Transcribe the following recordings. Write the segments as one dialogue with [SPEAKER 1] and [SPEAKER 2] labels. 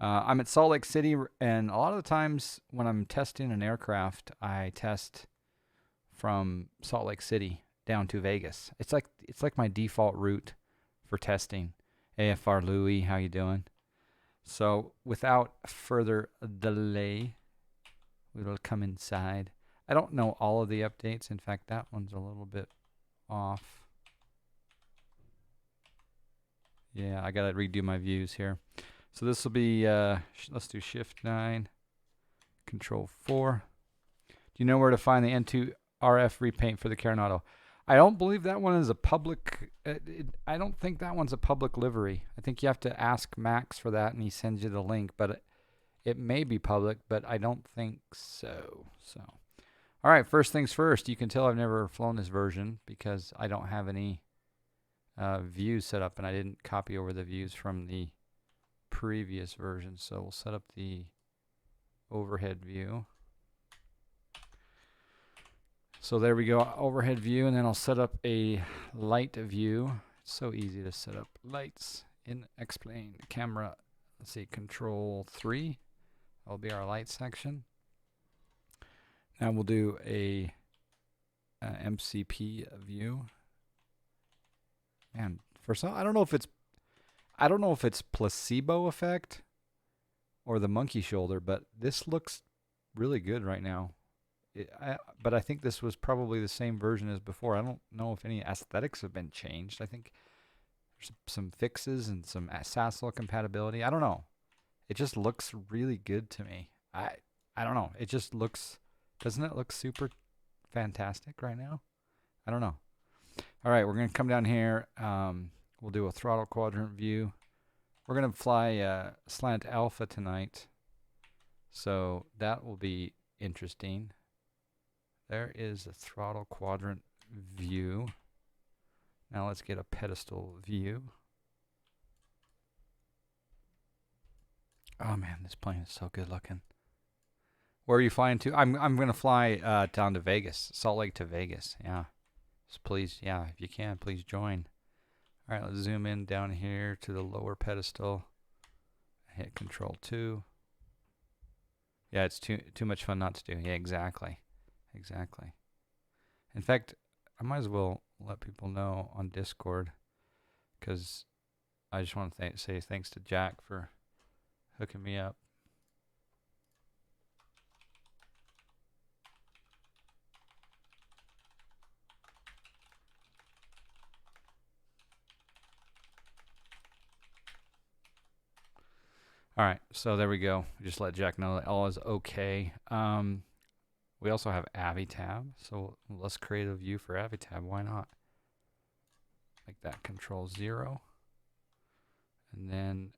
[SPEAKER 1] I'm at Salt Lake City, and a lot of the times when I'm testing an aircraft, I test from Salt Lake City down to Vegas. It's like my default route for testing. AFR Louie, how you doing? So without further delay, we will come inside. I don't know all of the updates. In fact, that one's a little bit off. Yeah, I gotta redo my views here. So this will be, let's do Shift 9, Control 4. Do you know where to find the N2 RF repaint for the Coronado? I don't believe that one is a public, I don't think that one's a public livery. I think you have to ask Max for that and he sends you the link, but it may be public, but I don't think so. All right, first things first. You can tell I've never flown this version because I don't have any views set up and I didn't copy over the views from the previous version. So we'll set up the overhead view. So there we go, overhead view, and then I'll set up a light view. It's so easy to set up lights in X-Plane camera. Let's see, Control 3. That'll be our light section. Now we'll do a MCP view. Man, for some, I don't know if it's placebo effect or the monkey shoulder, but this looks really good right now. But I think this was probably the same version as before. I don't know if any aesthetics have been changed. I think there's some fixes and some SASL compatibility. I don't know. It just looks really good to me. I don't know. It just looks, doesn't it look super fantastic right now? I don't know. All right, we're going to come down here. We'll do a throttle quadrant view. We're going to fly slant alpha tonight. So that will be interesting. There is a throttle quadrant view. Now let's get a pedestal view. Oh man, this plane is so good looking. Where are you flying to? I'm going to fly down to Vegas, Salt Lake to Vegas. Yeah. Just please, yeah, if you can, please join. All right, let's zoom in down here to the lower pedestal. Hit Control 2. Yeah, it's too much fun not to do. Yeah, exactly. Exactly. In fact, I might as well let people know on Discord because I just want to say thanks to Jack for hooking me up. All right, so there we go. Just let Jack know that all is okay. We also have Avitab, so let's create a view for Avitab. Why not? Make that Control 0. And then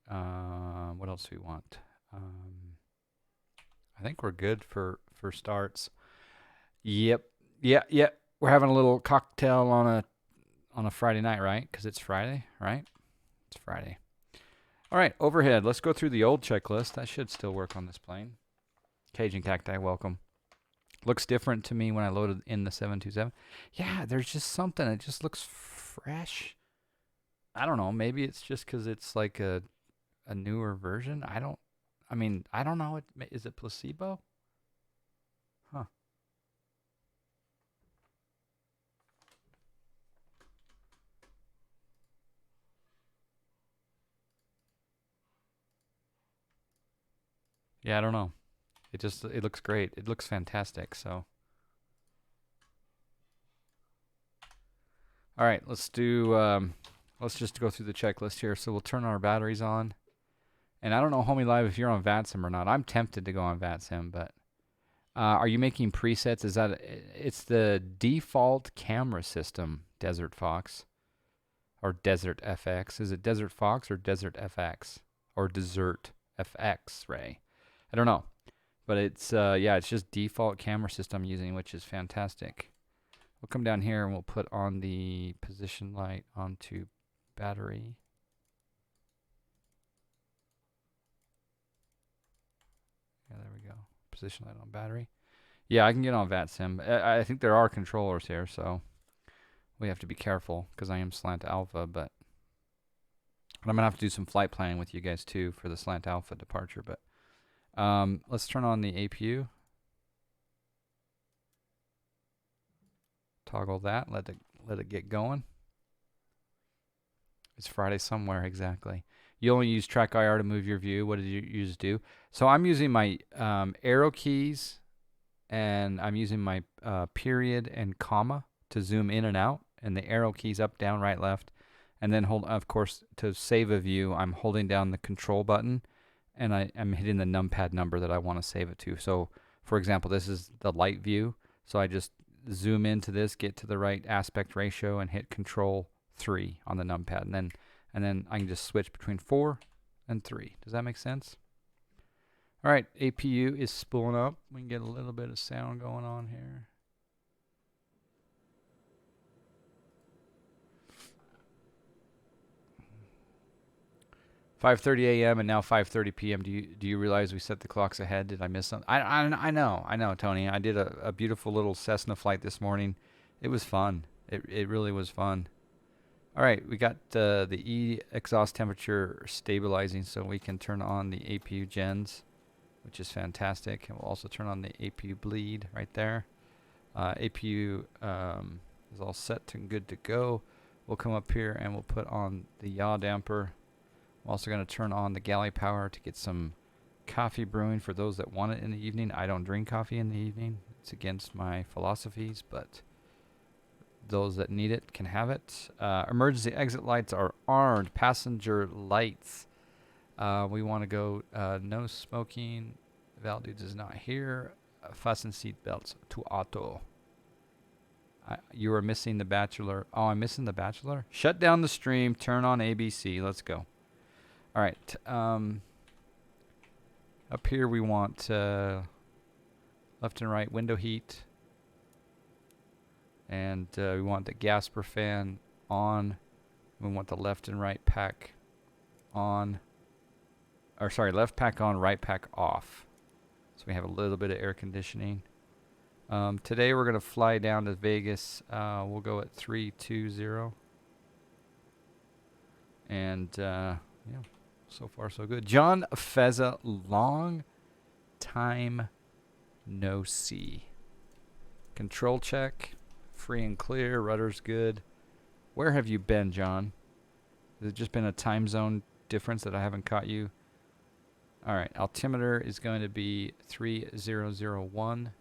[SPEAKER 1] what else do we want? I think we're good for starts. Yep. We're having a little cocktail on a Friday night, right? Because it's Friday, right? It's Friday. All right, overhead. Let's go through the old checklist. That should still work on this plane. Cajun Cacti, welcome. Looks different to me when I loaded in the 727. Yeah, there's just something. It just looks fresh. I don't know. Maybe it's just because it's like a newer version. I don't know. Is it placebo? Huh. Yeah, I don't know. It looks great. It looks fantastic. So, all right, let's just go through the checklist here. So we'll turn our batteries on. And I don't know, Homie Live, if you're on VATSIM or not. I'm tempted to go on VATSIM, but are you making presets? It's the default camera system, Desert Fox, or Desert FX. Is it Desert Fox or Desert FX or Desert FX, Ray? I don't know. But it's it's just default camera system I'm using, which is fantastic. We'll come down here and we'll put on the position light onto battery. Yeah, there we go. Position light on battery. Yeah, I can get on VATSIM. I think there are controllers here, so we have to be careful because I am slant alpha, but And I'm going to have to do some flight planning with you guys too for the slant alpha departure. But let's turn on the APU. Toggle that. Let it get going. It's Friday somewhere, exactly. You only use track IR to move your view. What did you use do? So I'm using my arrow keys, and I'm using my period and comma to zoom in and out, and the arrow keys up, down, right, left. And then of course, to save a view, I'm holding down the control button, and I'm hitting the numpad number that I want to save it to. So, for example, this is the light view. So I just zoom into this, get to the right aspect ratio, and hit Control 3 on the numpad, and then I can just switch between 4 and 3. Does that make sense? All right, APU is spooling up. We can get a little bit of sound going on here. "5:30 a.m. and now 5:30 p.m. Do you realize we set the clocks ahead? Did I miss something?" I know, Tony. I did a beautiful little Cessna flight this morning. It was fun. It really was fun. All right, we got the E exhaust temperature stabilizing, so we can turn on the APU gens, which is fantastic. And we'll also turn on the APU bleed right there. APU is all set and good to go. We'll come up here and we'll put on the yaw damper. I'm also going to turn on the galley power to get some coffee brewing for those that want it in the evening. I don't drink coffee in the evening. It's against my philosophies, but those that need it can have it. Emergency exit lights are armed. Passenger lights. We want to go no smoking. Valdudes is not here. Fasten seat belts to auto. You are missing The Bachelor. Oh, I'm missing The Bachelor? Shut down the stream. Turn on ABC. Let's go. All right. Up here we want left and right window heat. And we want the Gasper fan on. We want the left and right pack on. Or sorry, left pack on, right pack off. So we have a little bit of air conditioning. Today we're going to fly down to Vegas. We'll go at 320. And yeah, so far so good. John Feza, long time no see. Control check. Free and clear. Rudder's good. Where have you been, John? Has it just been a time zone difference that I haven't caught you? All right. Altimeter is going to be 3001.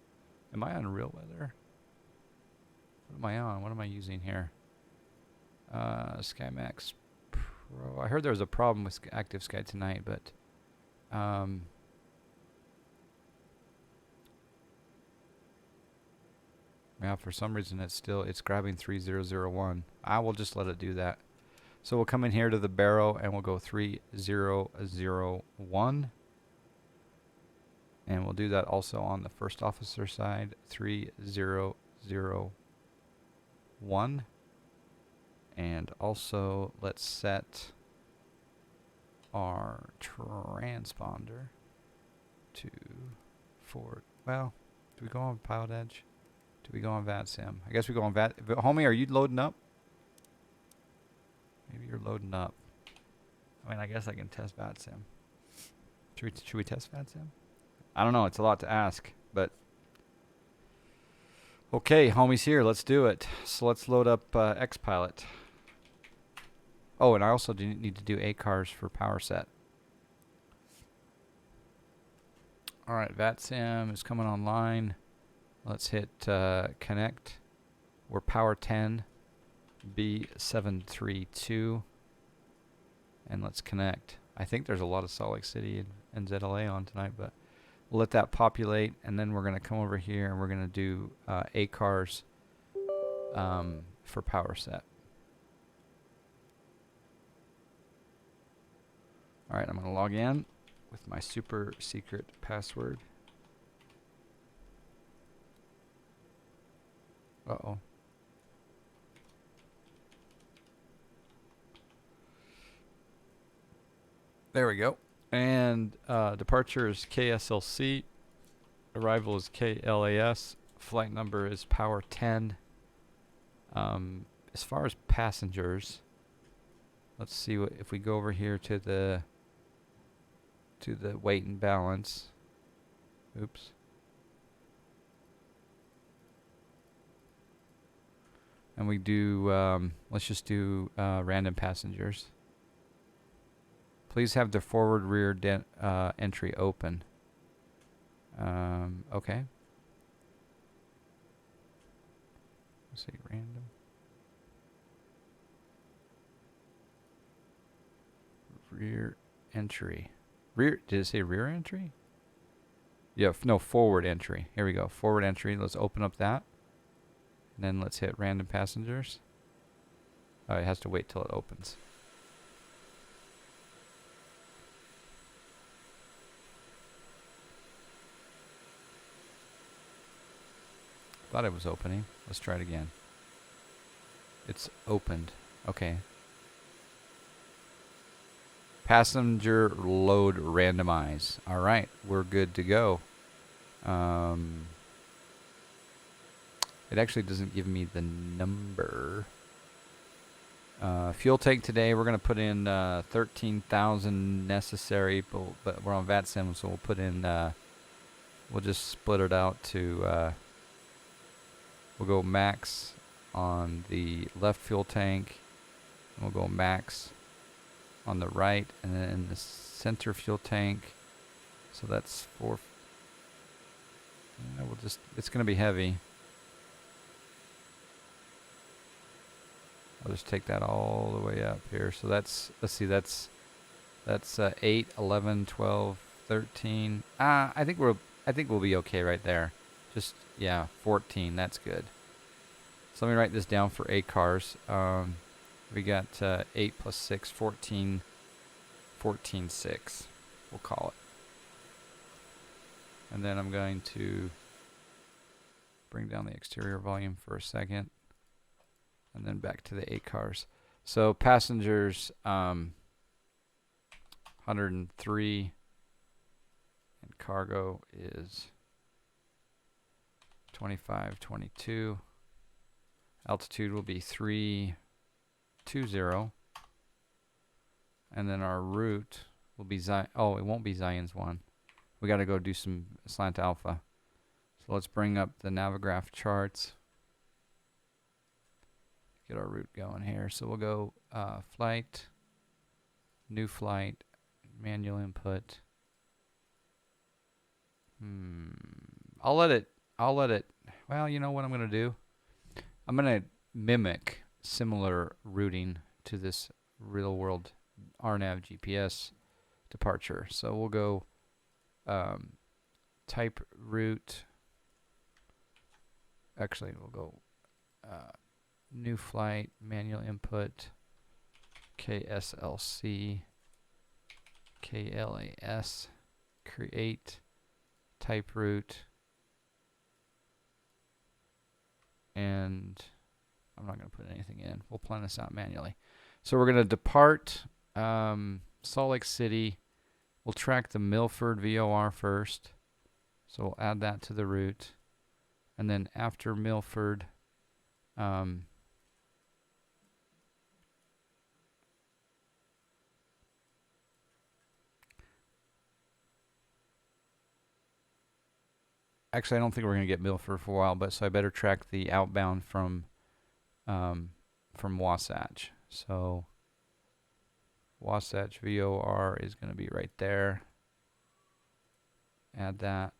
[SPEAKER 1] Am I on real weather? What am I on? What am I using here? SkyMax Pro. I heard there was a problem with Active Sky tonight, but yeah, for some reason it's grabbing 3001. I will just let it do that. So we'll come in here to the barrow and we'll go 3001. And we'll do that also on the first officer side, 3001. And also let's set our transponder to forward. Well, do we go on Pilot Edge? Do we go on VATSIM? I guess we go on VAT. Homie, are you loading up? Maybe you're loading up. I mean, I guess I can test VATSIM. Should we test VATSIM? I don't know. It's a lot to ask, but okay, homie's here. Let's do it. So let's load up XPilot. Oh, and I also need to do ACARS for power set. All right, VATSIM is coming online. Let's hit connect. We're power 10 B732. And let's connect. I think there's a lot of Salt Lake City and ZLA on tonight, but we'll let that populate. And then we're going to come over here and we're going to do ACARS for power set. All right, I'm going to log in with my super secret password. Uh-oh. There we go. And departure is KSLC. Arrival is KLAS. Flight number is power 10. As far as passengers, Let's see what if we go over here to the weight and balance. Oops. And we do, let's just do random passengers. Please have the forward rear entry open. Okay. Let's see, random. Rear entry. Rear, did it say rear entry? Yeah, no, forward entry. Here we go, forward entry. Let's open up that. And then let's hit random passengers. Oh, it has to wait till it opens. Thought it was opening. Let's try it again. It's opened. Okay. Passenger load randomize. All right, we're good to go. It actually doesn't give me the number. Fuel tank today, we're going to put in 13,000 necessary, but we're on FlyJSim, so we'll put in, we'll just split it out to, we'll go max on the left fuel tank, and we'll go max on the right, and then in the center fuel tank, so that's 4. We'll just, it's going to be heavy. I'll just take that all the way up here. So that's, let's see, that's 8, 11, 12, 13. I think we'll be okay right there. Just, yeah, 14, that's good. So let me write this down for 8 cars. We got 8 plus 6, 14, 14, 6, we'll call it. And then I'm going to bring down the exterior volume for a second. And then back to the 8 cars. So passengers, 103. And cargo is 25, 22. Altitude will be 320. And then our route will be Zion. Oh, it won't be Zion's one. We got to go do some slant alpha. So let's bring up the Navigraph charts. Get our route going here. So we'll go flight, new flight, manual input. I'll let it, well, you know what I'm going to do? I'm going to mimic similar routing to this real world RNAV GPS departure. So we'll go type route. Actually, we'll go new flight, manual input, KSLC, KLAS, create, type route, and I'm not going to put anything in. We'll plan this out manually. So we're going to depart Salt Lake City. We'll track the Milford VOR first. So we'll add that to the route. And then after Milford, actually, I don't think we're going to get Milford for a while, but so I better track the outbound from Wasatch. So Wasatch VOR is going to be right there. Add that.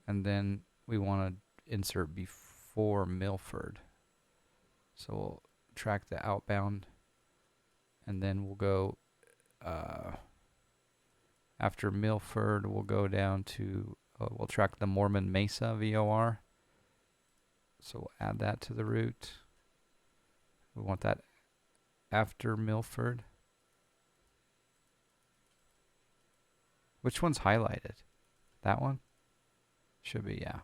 [SPEAKER 1] And then we want to insert before Milford. So we'll track the outbound. And then we'll go after Milford, we'll go down to, we'll track the Mormon Mesa VOR. So we'll add that to the route. We want that after Milford. Which one's highlighted? That one? Should be, yeah.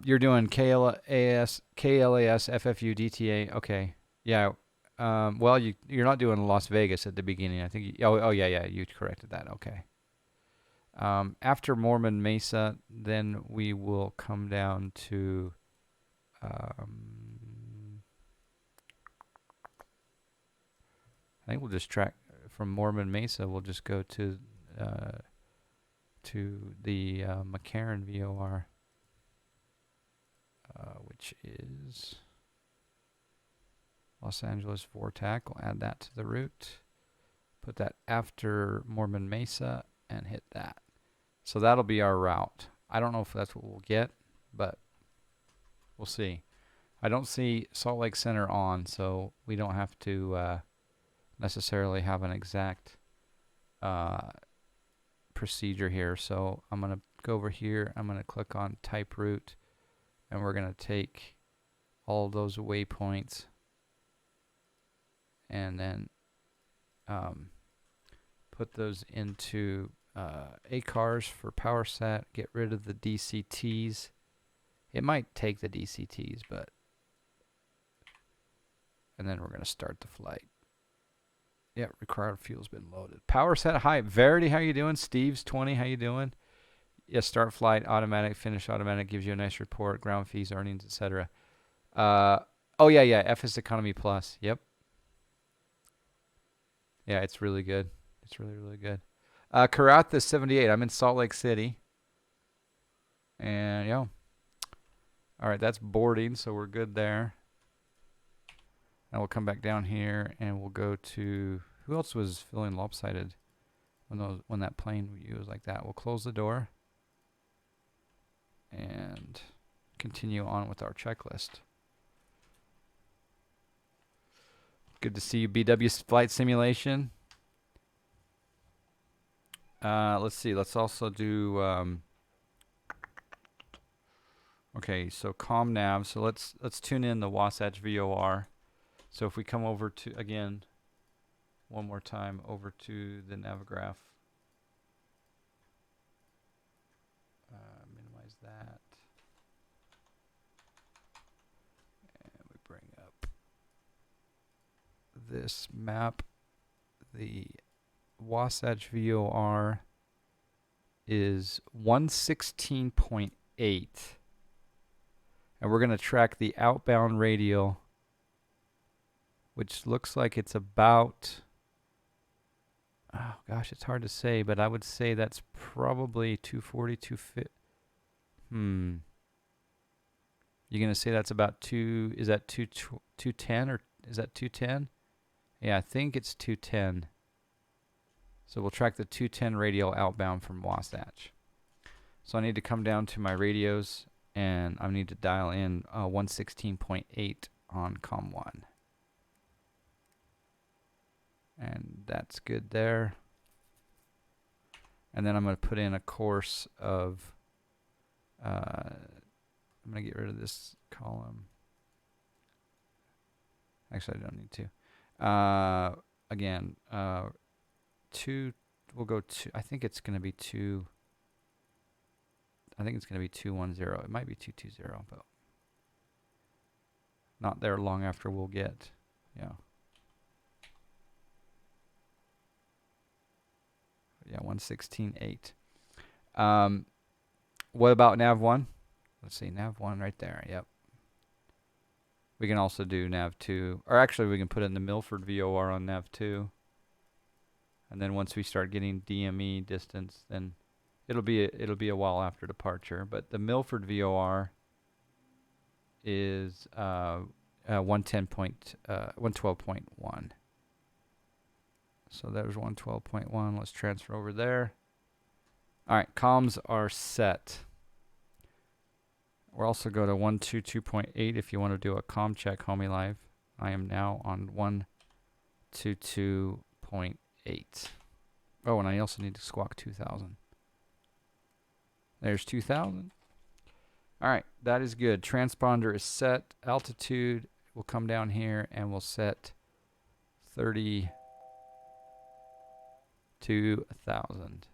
[SPEAKER 1] You're doing KLAS, FFU, DTA. Okay. Yeah. Well, you're not doing Las Vegas at the beginning. I think. Oh yeah. You corrected that. Okay. After Mormon Mesa, then we will come down to I think we'll just track from Mormon Mesa. We'll just go to the McCarran VOR, which is Los Angeles VORTAC. We'll add that to the route. Put that after Mormon Mesa and hit that. So that'll be our route. I don't know if that's what we'll get, but we'll see. I don't see Salt Lake Center on, so we don't have to necessarily have an exact procedure here. So I'm going to go over here. I'm going to click on type route, and we're going to take all of those waypoints and then put those into ACARs for power set, get rid of the DCTs. It might take the DCTs, but and then we're going to start the flight. Yep, required fuel's been loaded. Power set high. Verity, how you doing? Steve's 20, how you doing? Yes, start flight, automatic, finish automatic, gives you a nice report, ground fees, earnings, etc. Oh yeah, FS Economy Plus. Yep. Yeah, it's really good. It's really, really good. Karatha 78. I'm in Salt Lake City. And yeah. All right, that's boarding, so we're good there. And we'll come back down here and we'll go to, who else was feeling lopsided when that plane was like that? We'll close the door and continue on with our checklist. Good to see you, BW Flight Simulation. Let's see. Let's also do. Okay, so comm nav. So let's tune in the Wasatch VOR. So if we come over to again, one more time over to the Navigraph. Minimize that. And we bring up this map. The Wasatch VOR is 116.8. And we're going to track the outbound radial, which looks like it's about, oh gosh, it's hard to say, but I would say that's probably 240, 250. You're going to say that's about is that 210 or is that 210? Yeah, I think it's 210. So we'll track the 210 radial outbound from Wasatch. So I need to come down to my radios and I need to dial in 116.8 on COM1. And that's good there. And then I'm going to put in a course of, I'm going to get rid of this column. Actually, I don't need to. Again, we'll go to, I think it's going to be 210. It might be 220, but not there long after we'll get, yeah. Yeah, 116.8. What about nav1? Let's see, nav1 right there. Yep. We can also do nav2, or actually we can put in the Milford VOR on nav2. And then once we start getting DME distance, then it'll be a while after departure. But the Milford VOR is 112.1. So there's 112.1. Let's transfer over there. All right, comms are set. We'll also go to 122.8 if you want to do a comm check, homie live. I am now on 122.8. Oh, and I also need to squawk 2000. There's 2000. All right, that is good. Transponder is set. Altitude, we'll come down here and we'll set 32,000.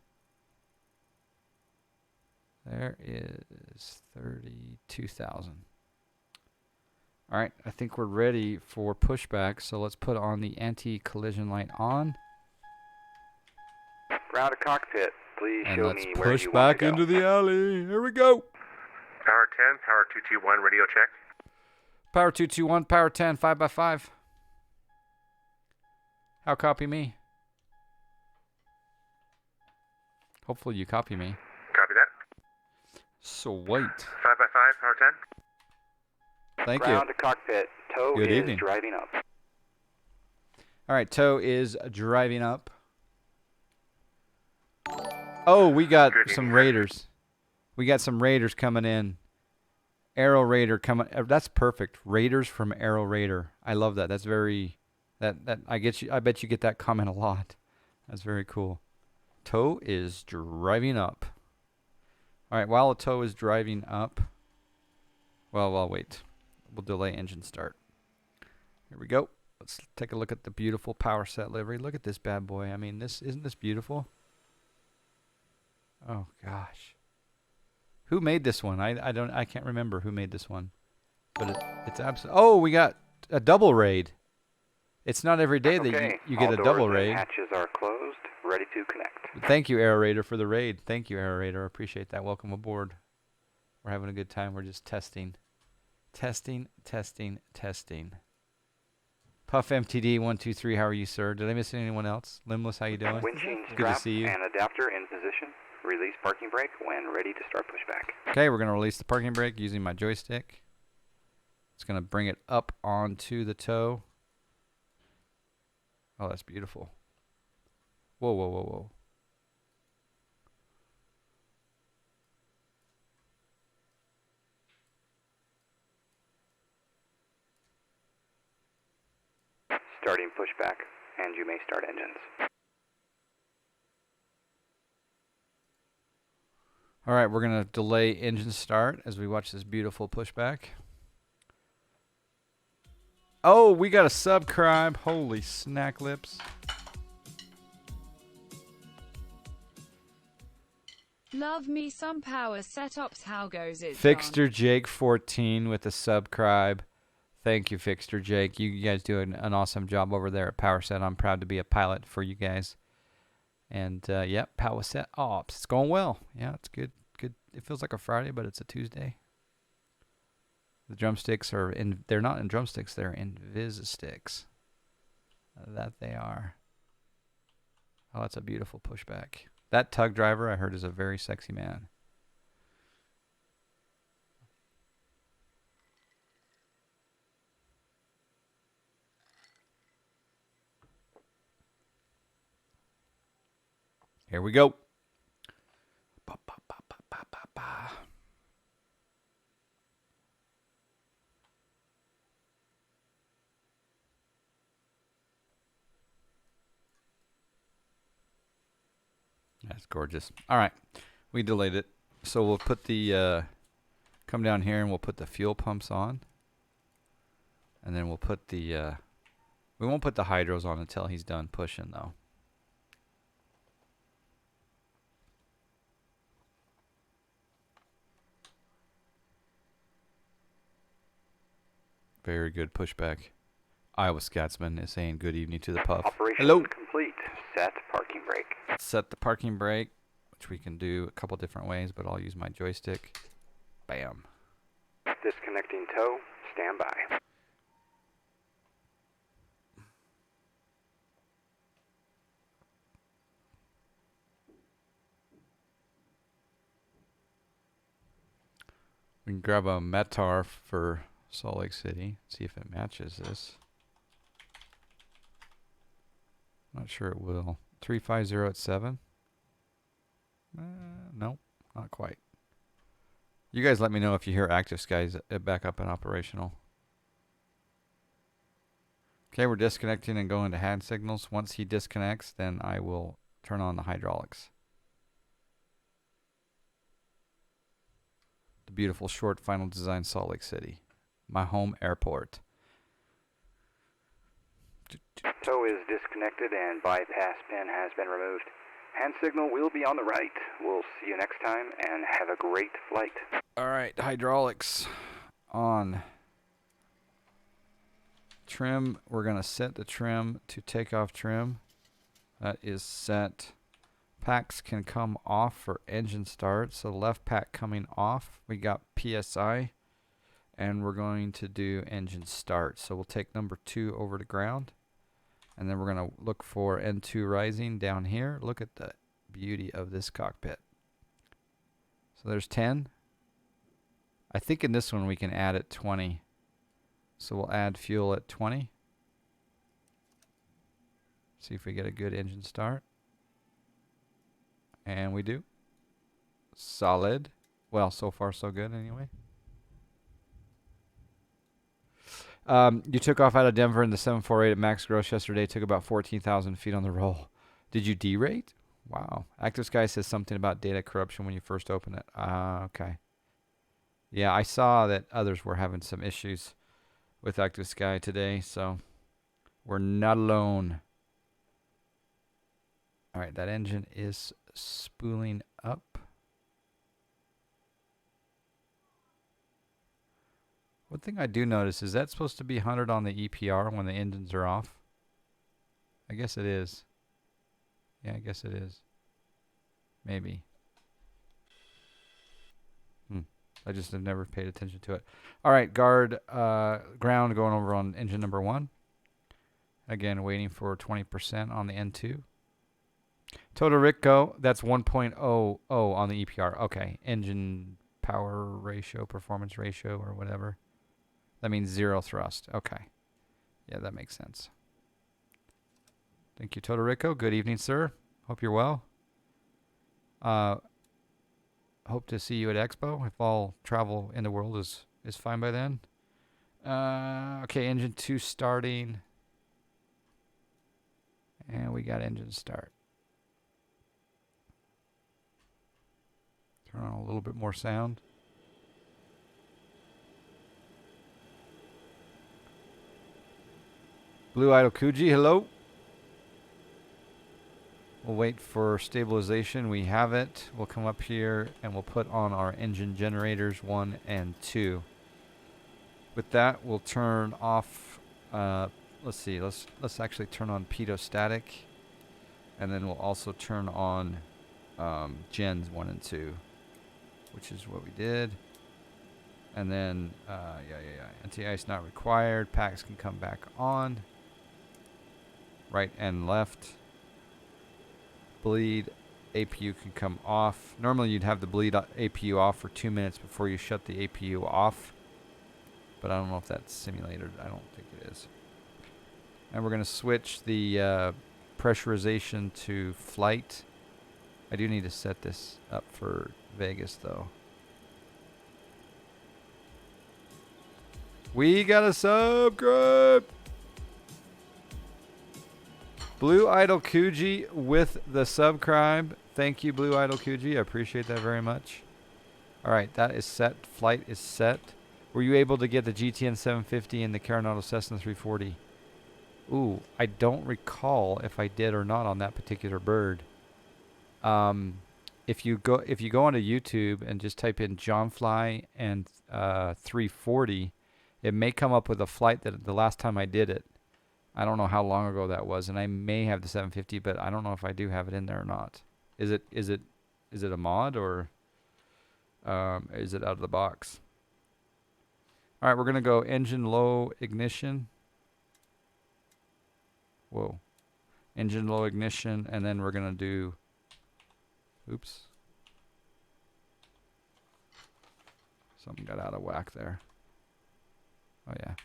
[SPEAKER 1] There is 32,000. All right, I think we're ready for pushback. So let's put on the anti-collision light on.
[SPEAKER 2] Ground to cockpit, please
[SPEAKER 1] and
[SPEAKER 2] show
[SPEAKER 1] let's
[SPEAKER 2] me where
[SPEAKER 1] push
[SPEAKER 2] you
[SPEAKER 1] back
[SPEAKER 2] want to go.
[SPEAKER 1] into the alley. Here we go.
[SPEAKER 3] Power 10, power 221, radio check.
[SPEAKER 1] Power 221, power 10, 5x5. How copy me? Hopefully you copy me.
[SPEAKER 3] Copy that.
[SPEAKER 1] Sweet.
[SPEAKER 3] 5x5, power 10.
[SPEAKER 1] Thank you.
[SPEAKER 2] Ground to cockpit. Tow
[SPEAKER 1] Good
[SPEAKER 2] is
[SPEAKER 1] evening.
[SPEAKER 2] driving up.
[SPEAKER 1] All right, tow is driving up. Oh, we got
[SPEAKER 3] Good
[SPEAKER 1] some
[SPEAKER 3] evening.
[SPEAKER 1] raiders. We got some raiders coming in. Arrow Raider coming. That's perfect. Raiders from Arrow Raider. I love that. That's very. That I get you. I bet you get that comment a lot. That's very cool. Tow is driving up. All right. While the tow is driving up. Well, wait. We'll delay engine start. Here we go. Let's take a look at the beautiful power set livery. Look at this bad boy. I mean, isn't this beautiful? Oh gosh. Who made this one? I can't remember who made this one. But it's absolutely. Oh, we got a double raid. It's not every day that you get a double raid.
[SPEAKER 2] All hatches are closed, ready to connect.
[SPEAKER 1] Thank you, Arrow Raider, for the raid. Thank you, Arrow Raider. I appreciate that. Welcome aboard. We're having a good time. We're just testing. Testing. Puff MTD 123. How are you, sir? Did I miss anyone else? Limbless, how you doing?
[SPEAKER 2] Windshield
[SPEAKER 1] Good to
[SPEAKER 2] strap
[SPEAKER 1] see you.
[SPEAKER 2] and adapter in position. Release parking brake when ready to start pushback.
[SPEAKER 1] Okay, we're going to release the parking brake using my joystick. It's going to bring it up onto the toe. Oh, that's beautiful. Whoa.
[SPEAKER 2] Starting pushback, and you may start engines.
[SPEAKER 1] All right, we're going to delay engine start as we watch this beautiful pushback. Oh, we got a subscribe. Holy snack lips.
[SPEAKER 4] Love me some power setups. How goes it,
[SPEAKER 1] Fixter Jake 14 with a subscribe. Thank you, Fixter Jake. You guys do an awesome job over there at PowerSet. I'm proud to be a pilot for you guys. And, yep, PowerSet Ops. It's going well. Yeah, it's good. It feels like a Friday, but it's a Tuesday. The drumsticks they're not in drumsticks, they're in Viz sticks. That they are. Oh, that's a beautiful pushback. That tug driver, I heard, is a very sexy man. Here we go. Ba, ba, ba, ba, ba, ba, ba. That's gorgeous. All right. We delayed it. So we'll put the, come down here and we'll put the fuel pumps on. And then we'll put the, we won't put the hydros on until he's done pushing though. Very good pushback. Iowa Scatsman is saying good evening to the puff.
[SPEAKER 2] Operation
[SPEAKER 1] Hello.
[SPEAKER 2] complete. Set parking brake.
[SPEAKER 1] Set the parking brake, which we can do a couple different ways, but I'll use my joystick. Bam.
[SPEAKER 2] Disconnecting tow. Stand by.
[SPEAKER 1] We can grab a Metar for Salt Lake City. See if it matches this. Not sure it will. 350 at 7. Nope, not quite. You guys let me know if you hear active skies back up and operational. Okay, we're disconnecting and going to hand signals. Once he disconnects, then I will turn on the hydraulics. The beautiful short final design Salt Lake City. My home airport.
[SPEAKER 2] Tow is disconnected and bypass pin has been removed. Hand signal will be on the right. We'll see you next time and have a great flight.
[SPEAKER 1] All right, hydraulics on. Trim, we're going to set the trim to takeoff trim. That is set. Packs can come off for engine start. So left pack coming off. We got PSI. And we're going to do engine start. So we'll take number 2 over to ground. And then we're going to look for N2 rising down here. Look at the beauty of this cockpit. So there's 10. I think in this one we can add at 20. So we'll add fuel at 20. See if we get a good engine start. And we do. Solid. Well, so far so good anyway. You took off out of Denver in the 748 at max gross yesterday. Took about 14,000 feet on the roll. Did you derate? Wow. Active Sky says something about data corruption when you first open it. Okay. Yeah, I saw that others were having some issues with Active Sky today, so we're not alone. All right, that engine is spooling up. One thing I do notice is that supposed to be 100 on the EPR when the engines are off? I guess it is. Yeah, I guess it is. Maybe. I just have never paid attention to it. All right, ground going over on engine number 1. Again, waiting for 20% on the N2. Total Rico, that's 1.00 on the EPR. Okay, engine power ratio, performance ratio, or whatever. That means 0 thrust. Okay. Yeah, that makes sense. Thank you, Total Rico. Good evening, sir. Hope you're well. Hope to see you at Expo if all travel in the world is fine by then. Okay, engine 2 starting. And we got engine start. Turn on a little bit more sound. Blue Idol Kuji, hello. We'll wait for stabilization. We have it. We'll come up here and we'll put on our engine generators 1 and 2. With that, we'll turn off. Let's see. Let's actually turn on pitot-static, and then we'll also turn on gens 1 and 2, which is what we did. And then anti-ice not required. Packs can come back on. Right and left. Bleed APU can come off. Normally you'd have the bleed APU off for 2 minutes before you shut the APU off, but I don't know if that's simulated. I don't think it is. And we're going to switch the pressurization to flight. I do need to set this up for Vegas though. We got a subscribe. Blue Idol Kuji with the subscribe. Thank you, Blue Idol Kuji. I appreciate that very much. All right, that is set. Flight is set. Were you able to get the GTN 750 and the Carinado Cessna 340? Ooh, I don't recall if I did or not on that particular bird. If you go onto YouTube and just type in John Fly and 340, it may come up with a flight that the last time I did it. I don't know how long ago that was, and I may have the 750, but I don't know if I do have it in there or not. Is it a mod or is it out of the box? All right, we're gonna go engine low ignition. Whoa, engine low ignition, and then we're gonna do. Oops. Something got out of whack there. Oh yeah.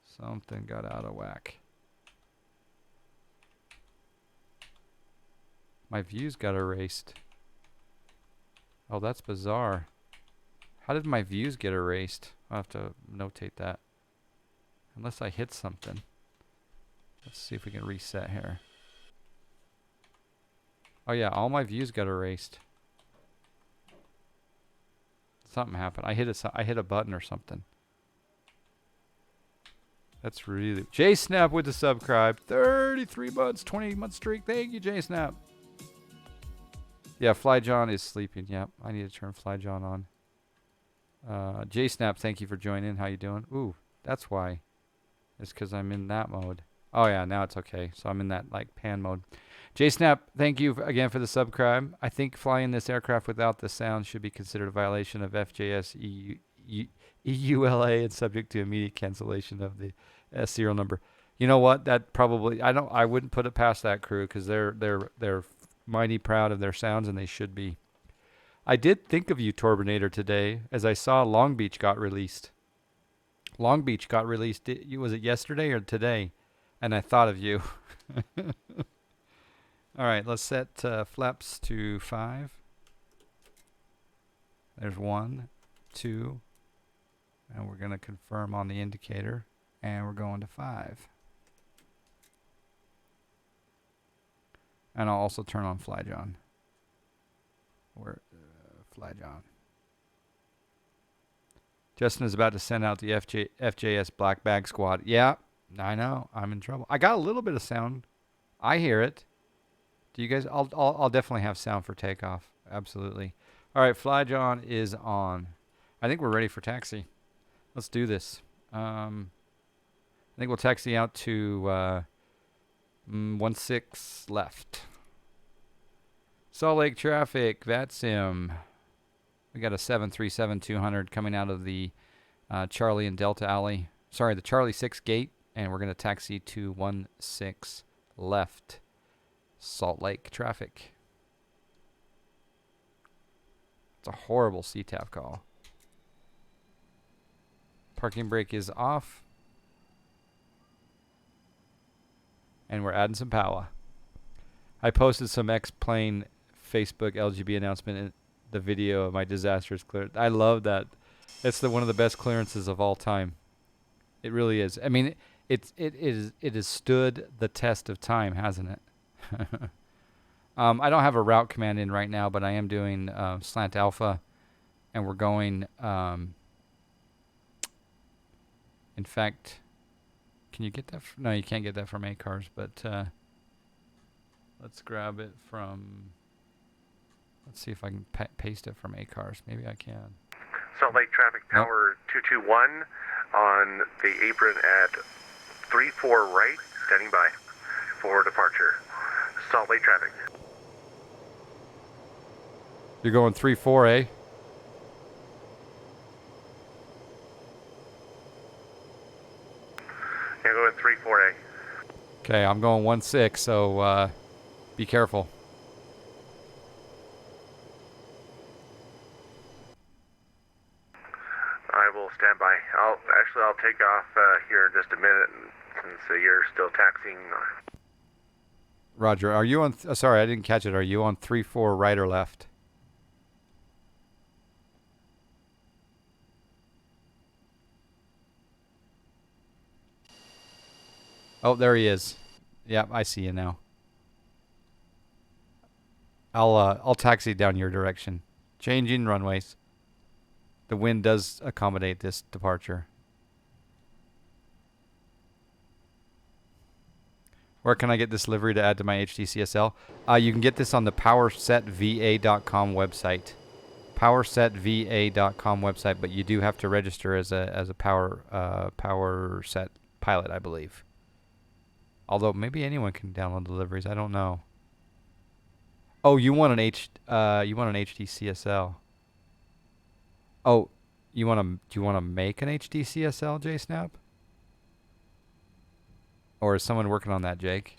[SPEAKER 1] Something got out of whack. My views got erased. Oh, that's bizarre. How did my views get erased? I'll have to notate that. Unless I hit something. Let's see if we can reset here. Oh yeah, all my views got erased. Something happened. I hit a button or something. That's really... J-Snap with the subscribe. 33 months, 20-month streak. Thank you, J-Snap. Yeah, FlyJohn is sleeping. Yep, I need to turn FlyJohn on. J-Snap, thank you for joining. How you doing? Ooh, that's why. It's because I'm in that mode. Oh, yeah, now it's okay. So I'm in that, like, pan mode. J-Snap, thank you again for the subscribe. I think flying this aircraft without the sound should be considered a violation of FJS EULA and subject to immediate cancellation of the serial number. You know what? That probably I wouldn't put it past that crew because they're mighty proud of their sounds and they should be. I did think of you, Torbinator, today as I saw Long Beach got released. Long Beach got released. Was it yesterday or today? And I thought of you. All right, let's set flaps to 5. There's 1, 2, and we're going to confirm on the indicator, and we're going to 5. And I'll also turn on FlyJon. FlyJon. Justin is about to send out the FJS Black Bag Squad. Yeah, I know. I'm in trouble. I got a little bit of sound. I hear it. Do you guys? I'll definitely have sound for takeoff. Absolutely. All right, FlyJon is on. I think we're ready for taxi. Let's do this. I think we'll taxi out to 16 left. Salt Lake traffic. FlyJSim. We got a 737-200 coming out of the Charlie and Delta Alley. Sorry, the Charlie 6 gate, and we're going to taxi to 16 left. Salt Lake traffic. It's a horrible CTAF call. Parking brake is off. And we're adding some power. I posted some X-Plane Facebook LGB announcement in the video of my disastrous clearance. I love that. It's one of the best clearances of all time. It really is. I mean, it has stood the test of time, hasn't it? I don't have a route command in right now, but I am doing slant alpha, and we're going. In fact, can you get that? No, you can't get that from ACARS, but let's grab it from. Let's see if I can paste it from ACARS. Maybe I can.
[SPEAKER 3] Salt Lake traffic tower 221 on the apron at 34 right, standing by for departure. Salt Lake traffic.
[SPEAKER 1] You're going 3-4, eh?
[SPEAKER 3] Yeah, going 3-4A.
[SPEAKER 1] Okay, I'm going 16, so be careful.
[SPEAKER 3] I will stand by. I'll take off here in just a minute since you're still taxiing.
[SPEAKER 1] Roger, are you on? Sorry, I didn't catch it. Are you on 3-4 right or left? Oh, there he is. Yep, I see you now. I'll taxi down your direction. Changing runways. The wind does accommodate this departure. Where can I get this livery to add to my HDCSL? You can get this on the powersetva.com website. Powersetva.com website, but you do have to register as a power set pilot, I believe. Although maybe anyone can download the liveries, I don't know. Oh, you want an HDCSL? Oh, do you want to make an HDCSL, JSnap? Or is someone working on that, Jake?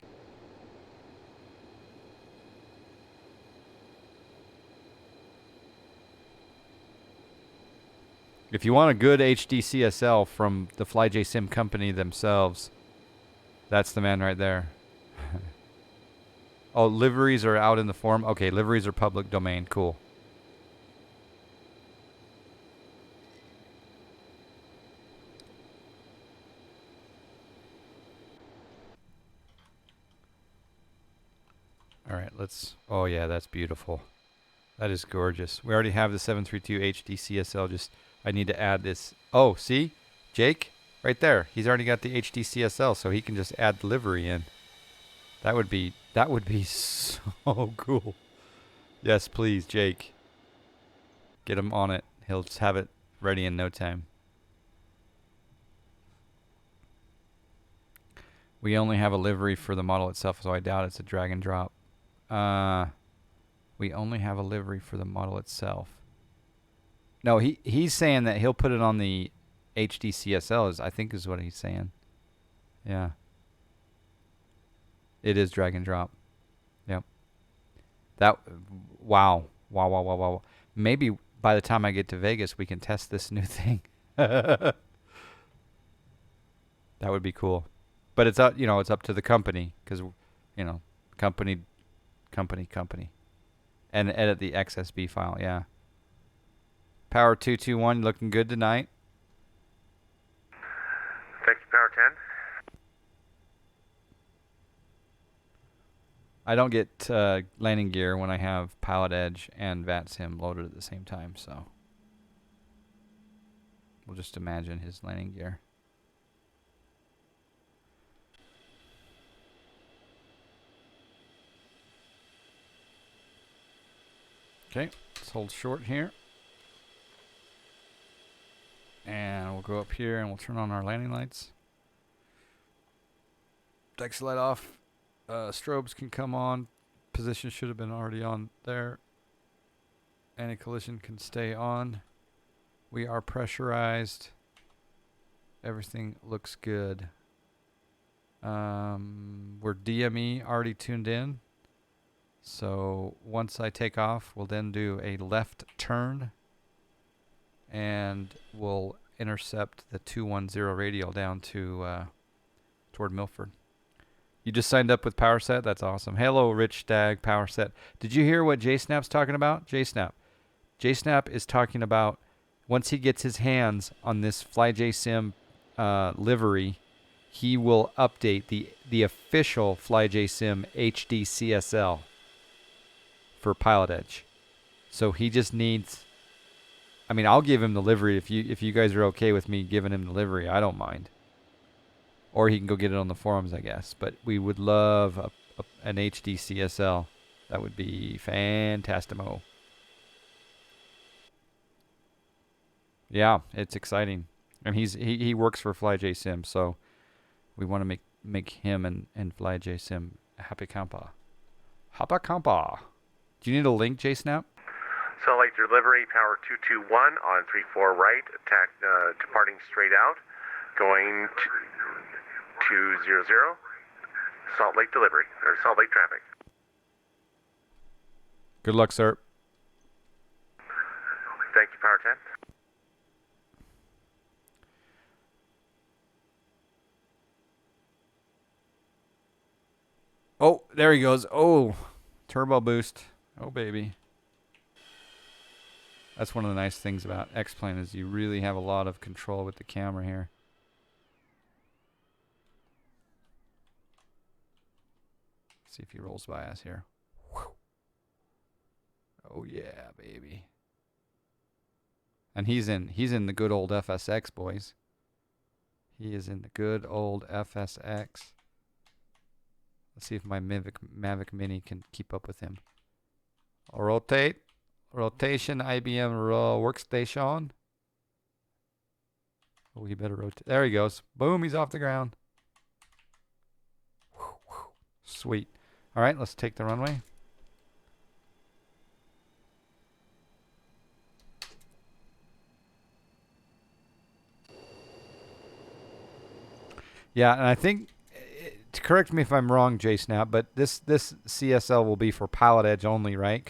[SPEAKER 1] If you want a good HDCSL from the FlyJSim company themselves, that's the man right there. Oh, liveries are out in the forum? Okay, liveries are public domain. Cool. All right, let's... Oh, yeah, that's beautiful. That is gorgeous. We already have the 732 HDCSL. Just, I need to add this. Oh, see? Jake? Right there. He's already got the HDCSL, so he can just add the livery in. That would be so cool. Yes, please, Jake. Get him on it. He'll just have it ready in no time. We only have a livery for the model itself, so I doubt it's a drag and drop. We only have a livery for the model itself. No, he's saying that he'll put it on the HDCSL, I think is what he's saying. Yeah. It is drag and drop. Yep. That, wow. Wow, wow, wow, wow. Maybe by the time I get to Vegas, we can test this new thing. That would be cool. But it's up, it's up to the company because, company. And edit the XSB file, yeah. Power 221 looking good tonight.
[SPEAKER 3] Thank you, Power 10.
[SPEAKER 1] I don't get landing gear when I have Pilot Edge and FlyJSim loaded at the same time, so we'll just imagine his landing gear. Okay, let's hold short here. And we'll go up here and we'll turn on our landing lights. Deck's light off. Strobes can come on. Position should have been already on there. Anti-collision can stay on. We are pressurized. Everything looks good. We're DME already tuned in. So once I take off, we'll then do a left turn. And we'll intercept the 210 radial down to toward Milford. You just signed up with PowerSet? That's awesome. Hello, Rich Stag, PowerSet. Did you hear what JSnap's talking about? JSnap is talking about once he gets his hands on this FlyJSim livery, he will update the official FlyJSim HD CSL for Pilot Edge. So he just needs... I mean, I'll give him the livery if you guys are okay with me giving him the livery. I don't mind. Or he can go get it on the forums, I guess. But we would love an HD CSL. That would be fantastimo. Yeah, it's exciting. And he works for FlyJSim, so we want to make him and FlyJSim a happy camper. Happy camper. Do you need a link, JSnap?
[SPEAKER 3] Salt Lake delivery, power 221 on 34 right, departing straight out, going to 200, Salt Lake delivery, or Salt Lake traffic.
[SPEAKER 1] Good luck, sir.
[SPEAKER 3] Thank you, power 10.
[SPEAKER 1] Oh, there he goes. Oh, turbo boost. Oh, baby. That's one of the nice things about X-Plane is you really have a lot of control with the camera here. See if he rolls by us here. Whew. Oh yeah, baby. And he's in the good old FSX, boys. He is in the good old FSX. Let's see if my Mavic Mini can keep up with him. I'll rotate. Rotation, IBM workstation. Oh, he better rotate. There he goes. Boom, he's off the ground. Whew, whew. Sweet. All right, let's take the runway. Yeah, and I think, correct me if I'm wrong, JSnap, but this CSL will be for Pilot Edge only, right?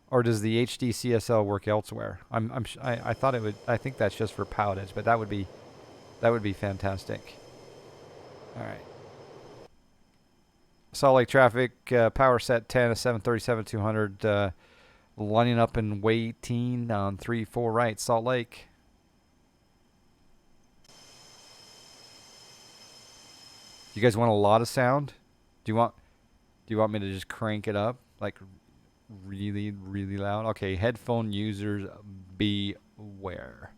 [SPEAKER 1] Or does the HD CSL work elsewhere? I thought it would. I think that's just for Pilot Edge, but that would be fantastic. All right. Salt Lake traffic, power set 10, a 737-200, lining up and waiting on 3-4 right, Salt Lake. You guys want a lot of sound? Do you want me to just crank it up like really, really loud? Okay, headphone users beware.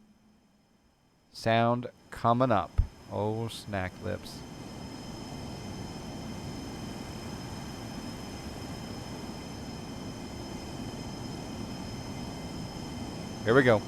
[SPEAKER 1] Sound coming up. Oh, snack lips. Here we go.